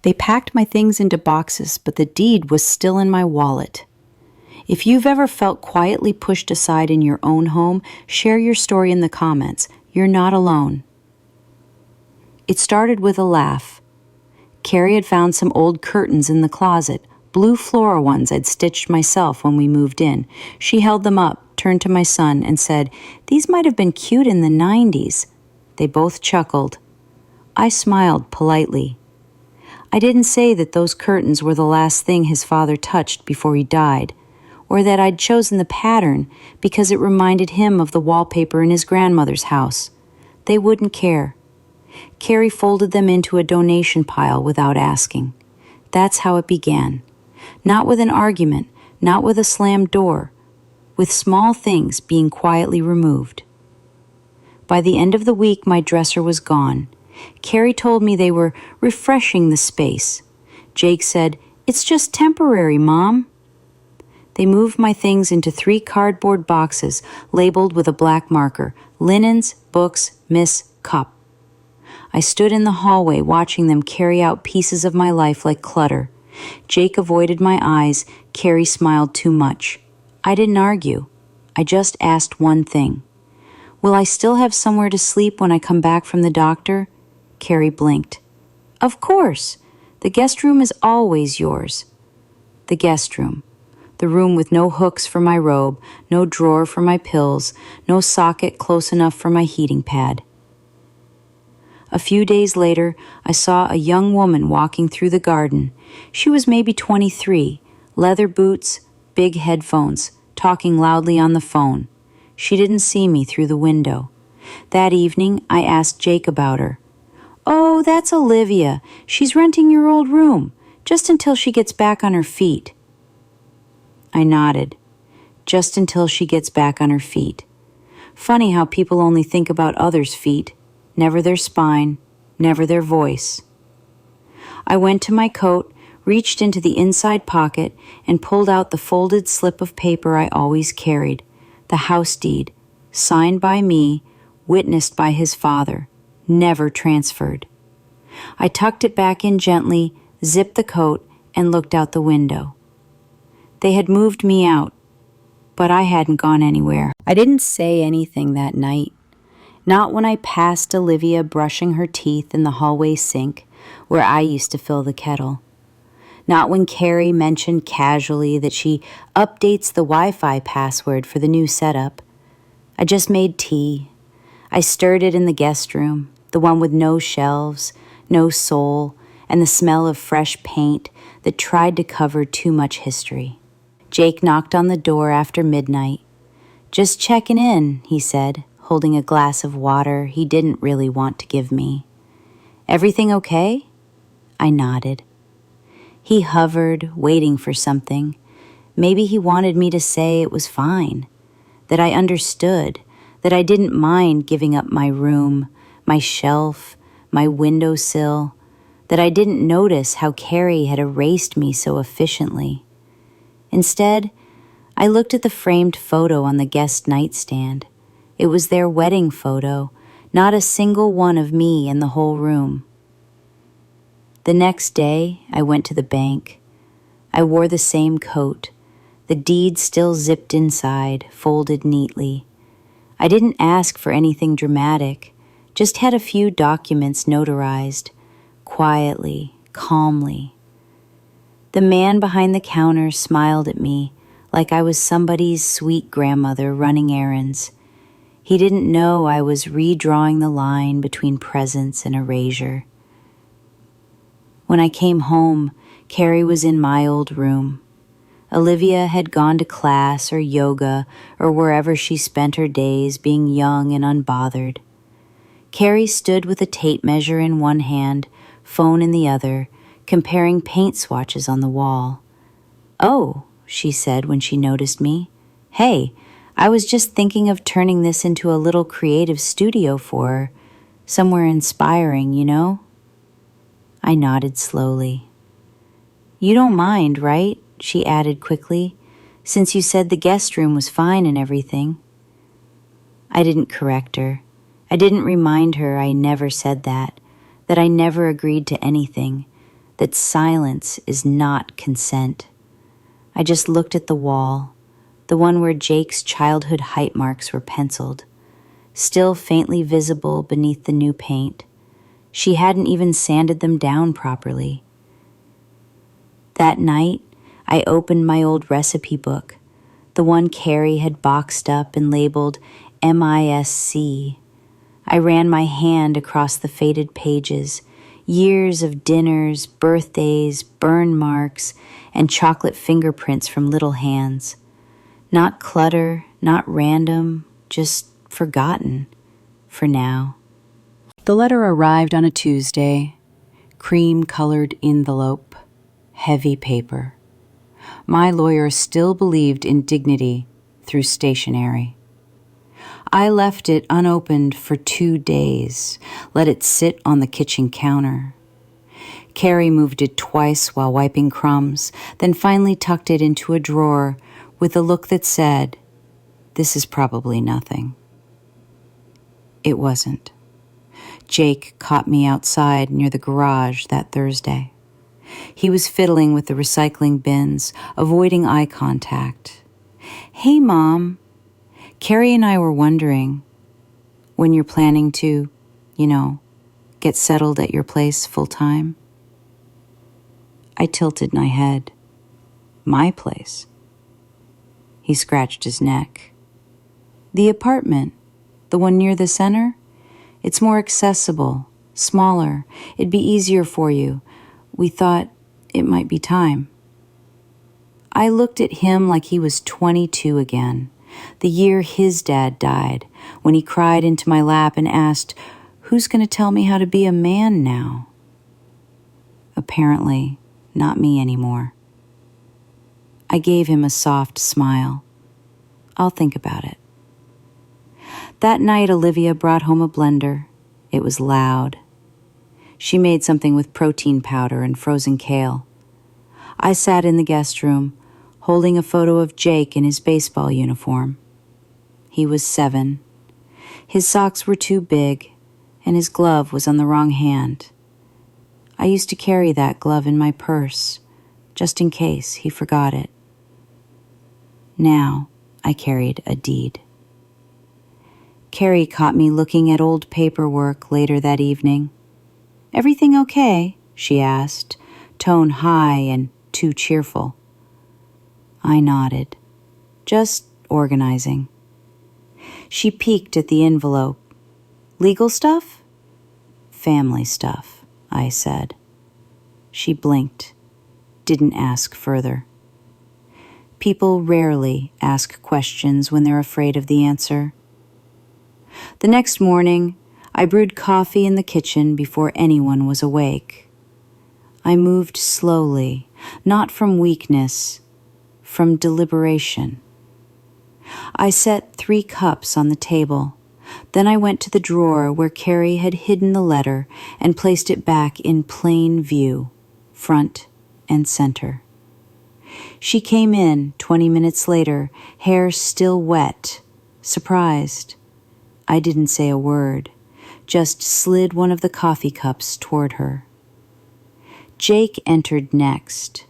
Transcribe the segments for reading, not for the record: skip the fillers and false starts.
They packed my things into boxes, but the deed was still in my wallet. If you've ever felt quietly pushed aside in your own home, share your story in the comments. You're not alone. It started with a laugh. Carrie had found some old curtains in the closet, blue floral ones I'd stitched myself when we moved in. She held them up, turned to my son, and said, "These might have been cute in the 90s. They both chuckled. I smiled politely. I didn't say that those curtains were the last thing his father touched before he died, or that I'd chosen the pattern because it reminded him of the wallpaper in his grandmother's house. They wouldn't care. Carrie folded them into a donation pile without asking. That's how it began. Not with an argument, not with a slammed door, with small things being quietly removed. By the end of the week, my dresser was gone. Carrie told me they were refreshing the space. Jake said, "It's just temporary, Mom." They moved my things into 3 cardboard boxes labeled with a black marker, linens, books, Miss Cup. I stood in the hallway watching them carry out pieces of my life like clutter. Jake avoided my eyes. Carrie smiled too much. I didn't argue. I just asked one thing. "Will I still have somewhere to sleep when I come back from the doctor?" Carrie blinked. "Of course. The guest room is always yours." The guest room. The room with no hooks for my robe, no drawer for my pills, no socket close enough for my heating pad. A few days later, I saw a young woman walking through the garden. She was maybe 23, leather boots, big headphones, talking loudly on the phone. She didn't see me through the window. That evening, I asked Jake about her. "Oh, that's Olivia. She's renting your old room, just until she gets back on her feet." I nodded. Just until she gets back on her feet. Funny how people only think about others' feet, never their spine, never their voice. I went to my coat, reached into the inside pocket, and pulled out the folded slip of paper I always carried, the house deed, signed by me, witnessed by his father, never transferred. I tucked it back in gently, zipped the coat, and looked out the window. They had moved me out, but I hadn't gone anywhere. I didn't say anything that night. Not when I passed Olivia brushing her teeth in the hallway sink where I used to fill the kettle. Not when Carrie mentioned casually that she updates the Wi-Fi password for the new setup. I just made tea. I stirred it in the guest room, the one with no shelves, no soul, and the smell of fresh paint that tried to cover too much history. Jake knocked on the door after midnight. "Just checking in," he said, holding a glass of water he didn't really want to give me. "Everything okay?" I nodded. He hovered, waiting for something. Maybe he wanted me to say it was fine, that I understood, that I didn't mind giving up my room, my shelf, my windowsill, that I didn't notice how Carrie had erased me so efficiently. Instead, I looked at the framed photo on the guest nightstand. It was their wedding photo, not a single one of me in the whole room. The next day, I went to the bank. I wore the same coat, the deed still zipped inside, folded neatly. I didn't ask for anything dramatic, just had a few documents notarized, quietly, calmly. The man behind the counter smiled at me like I was somebody's sweet grandmother running errands. He didn't know I was redrawing the line between presents and erasure. When I came home, Carrie was in my old room. Olivia had gone to class or yoga or wherever she spent her days being young and unbothered. Carrie stood with a tape measure in one hand, phone in the other, comparing paint swatches on the wall. "Oh," she said when she noticed me. "Hey, I was just thinking of turning this into a little creative studio for her. Somewhere inspiring, you know?" I nodded slowly. "You don't mind, right?" she added quickly, "since you said the guest room was fine and everything." I didn't correct her. I didn't remind her I never said that I never agreed to anything, that silence is not consent. I just looked at the wall, the one where Jake's childhood height marks were penciled, still faintly visible beneath the new paint. She hadn't even sanded them down properly. That night, I opened my old recipe book, the one Carrie had boxed up and labeled MISC. I ran my hand across the faded pages, years of dinners, birthdays, burn marks, and chocolate fingerprints from little hands. Not clutter, not random, just forgotten, for now. The letter arrived on a Tuesday, cream-colored envelope, heavy paper. My lawyer still believed in dignity through stationery. I left it unopened for 2 days, let it sit on the kitchen counter. Carrie moved it twice while wiping crumbs, then finally tucked it into a drawer with a look that said, "This is probably nothing." It wasn't. Jake caught me outside near the garage that Thursday. He was fiddling with the recycling bins, avoiding eye contact. "Hey, Mom. Carrie and I were wondering when you're planning to, get settled at your place full time." I tilted my head. My place? He scratched his neck. "The apartment, the one near the center? It's more accessible, smaller. It'd be easier for you. We thought it might be time." I looked at him like he was 22 again, the year his dad died, when he cried into my lap and asked, "Who's going to tell me how to be a man now?" Apparently, not me anymore. I gave him a soft smile. "I'll think about it." That night, Olivia brought home a blender. It was loud. She made something with protein powder and frozen kale. I sat in the guest room, holding a photo of Jake in his baseball uniform. He was 7. His socks were too big, and his glove was on the wrong hand. I used to carry that glove in my purse, just in case he forgot it. Now I carried a deed. Carrie caught me looking at old paperwork later that evening. "Everything okay?" she asked, tone high and too cheerful. I nodded. "Just organizing." She peeked at the envelope. "Legal stuff?" "Family stuff," I said. She blinked, didn't ask further. People rarely ask questions when they're afraid of the answer. The next morning, I brewed coffee in the kitchen before anyone was awake. I moved slowly, not from weakness, from deliberation. I set 3 cups on the table. Then I went to the drawer where Carrie had hidden the letter and placed it back in plain view, front and center. She came in 20 minutes later, hair still wet, surprised. I didn't say a word, just slid one of the coffee cups toward her. Jake entered next.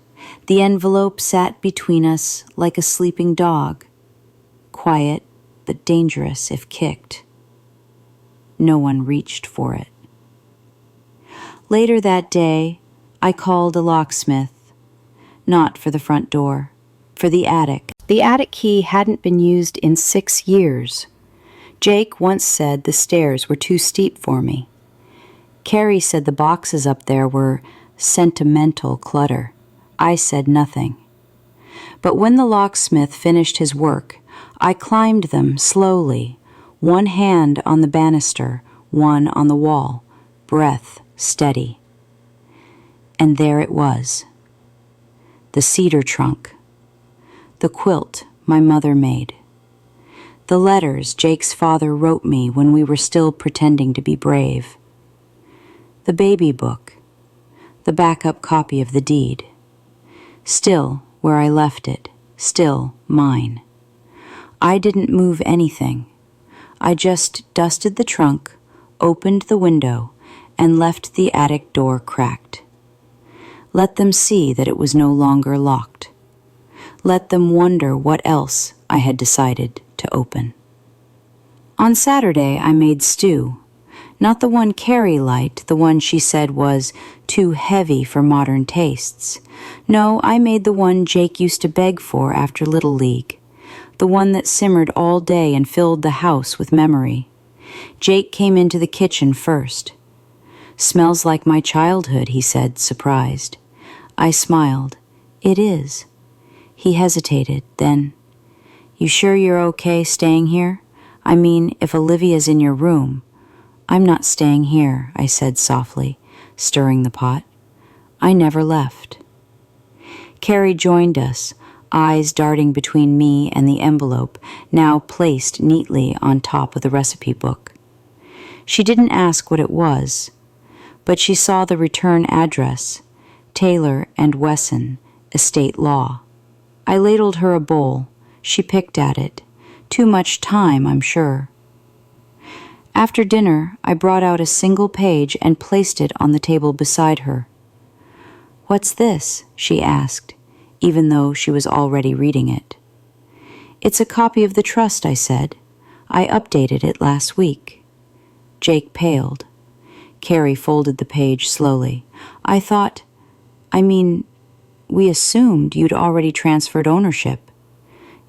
The envelope sat between us like a sleeping dog, quiet but dangerous if kicked. No one reached for it. Later that day, I called a locksmith, not for the front door, for the attic. The attic key hadn't been used in 6 years. Jake once said the stairs were too steep for me. Carrie said the boxes up there were sentimental clutter. I said nothing. But when the locksmith finished his work, I climbed them slowly, one hand on the banister, one on the wall, breath steady. And there it was. The cedar trunk. The quilt my mother made. The letters Jake's father wrote me when we were still pretending to be brave. The baby book. The backup copy of the deed. Still where I left it, still mine. I didn't move anything. I just dusted the trunk, opened the window, and left the attic door cracked. Let them see that it was no longer locked. Let them wonder what else I had decided to open. On Saturday, I made stew. Not the one Carrie liked, the one she said was too heavy for modern tastes. No, I made the one Jake used to beg for after Little League. The one that simmered all day and filled the house with memory. Jake came into the kitchen first. "Smells like my childhood," he said, surprised. I smiled. "It is." He hesitated, then, "You sure you're okay staying here? I mean, if Olivia's in your room." "I'm not staying here," I said softly, stirring the pot. I never left. Carrie joined us, eyes darting between me and the envelope, now placed neatly on top of the recipe book. She didn't ask what it was, but she saw the return address, Taylor and Wesson, Estate Law. I ladled her a bowl. She picked at it. Too much time, I'm sure. After dinner, I brought out a single page and placed it on the table beside her. "What's this?" she asked, even though she was already reading it. "It's a copy of the trust," I said. "I updated it last week." Jake paled. Carrie folded the page slowly. We assumed you'd already transferred ownership."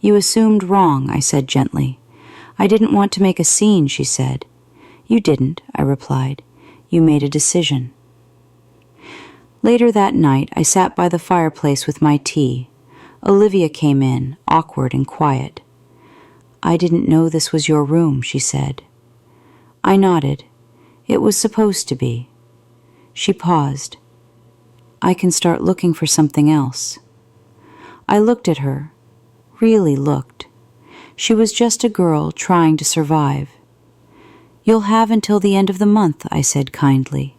"You assumed wrong," I said gently. "I didn't want to make a scene," she said. "You didn't," I replied. "You made a decision." Later that night, I sat by the fireplace with my tea. Olivia came in, awkward and quiet. "I didn't know this was your room," she said. I nodded. "It was supposed to be." She paused. "I can start looking for something else." I looked at her, really looked. She was just a girl trying to survive. "You'll have until the end of the month," I said kindly.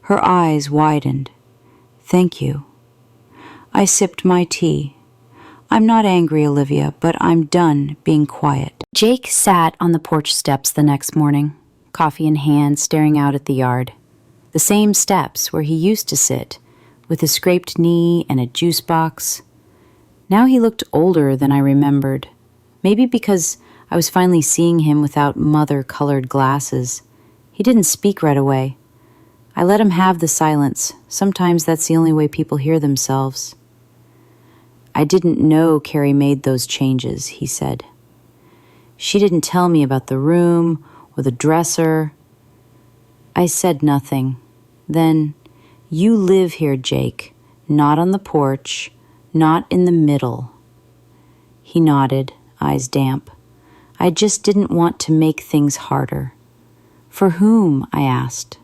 Her eyes widened. "Thank you." I sipped my tea. "I'm not angry, Olivia, but I'm done being quiet." Jake sat on the porch steps the next morning, coffee in hand, staring out at the yard. The same steps where he used to sit, with a scraped knee and a juice box. Now he looked older than I remembered, maybe because I was finally seeing him without mother-colored glasses. He didn't speak right away. I let him have the silence. Sometimes that's the only way people hear themselves. "I didn't know Carrie made those changes," he said. "She didn't tell me about the room or the dresser." I said nothing. Then, "You live here, Jake, not on the porch, not in the middle." He nodded, eyes damp. "I just didn't want to make things harder." "For whom?" I asked.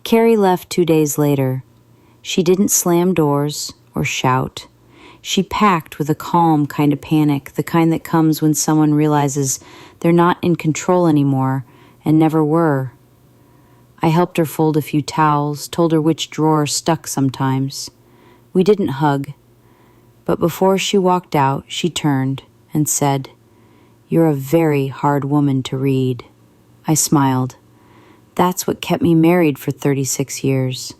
Carrie left 2 days later. She didn't slam doors or shout. She packed with a calm kind of panic, the kind that comes when someone realizes they're not in control anymore and never were. I helped her fold a few towels, told her which drawer stuck sometimes. We didn't hug, but before she walked out, she turned and said, "You're a very hard woman to read." I smiled. That's what kept me married for 36 years.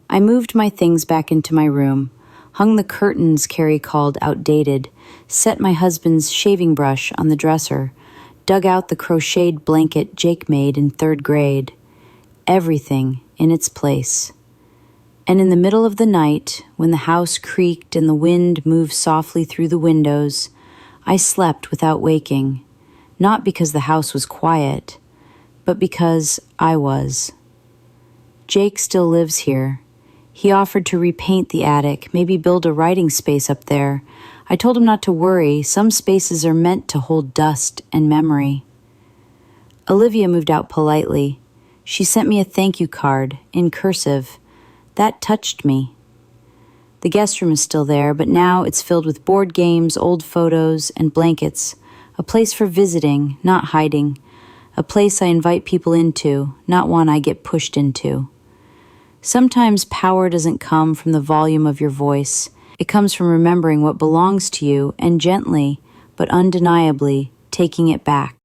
I moved my things back into my room, hung the curtains Carrie called outdated, set my husband's shaving brush on the dresser, dug out the crocheted blanket Jake made in 3rd grade. Everything in its place. And in the middle of the night, when the house creaked and the wind moved softly through the windows, I slept without waking, not because the house was quiet, but because I was. Jake still lives here. He offered to repaint the attic, maybe build a writing space up there. I told him not to worry. Some spaces are meant to hold dust and memory. Olivia moved out politely. She sent me a thank you card, in cursive. That touched me. The guest room is still there, but now it's filled with board games, old photos, and blankets. A place for visiting, not hiding. A place I invite people into, not one I get pushed into. Sometimes power doesn't come from the volume of your voice. It comes from remembering what belongs to you and gently, but undeniably, taking it back.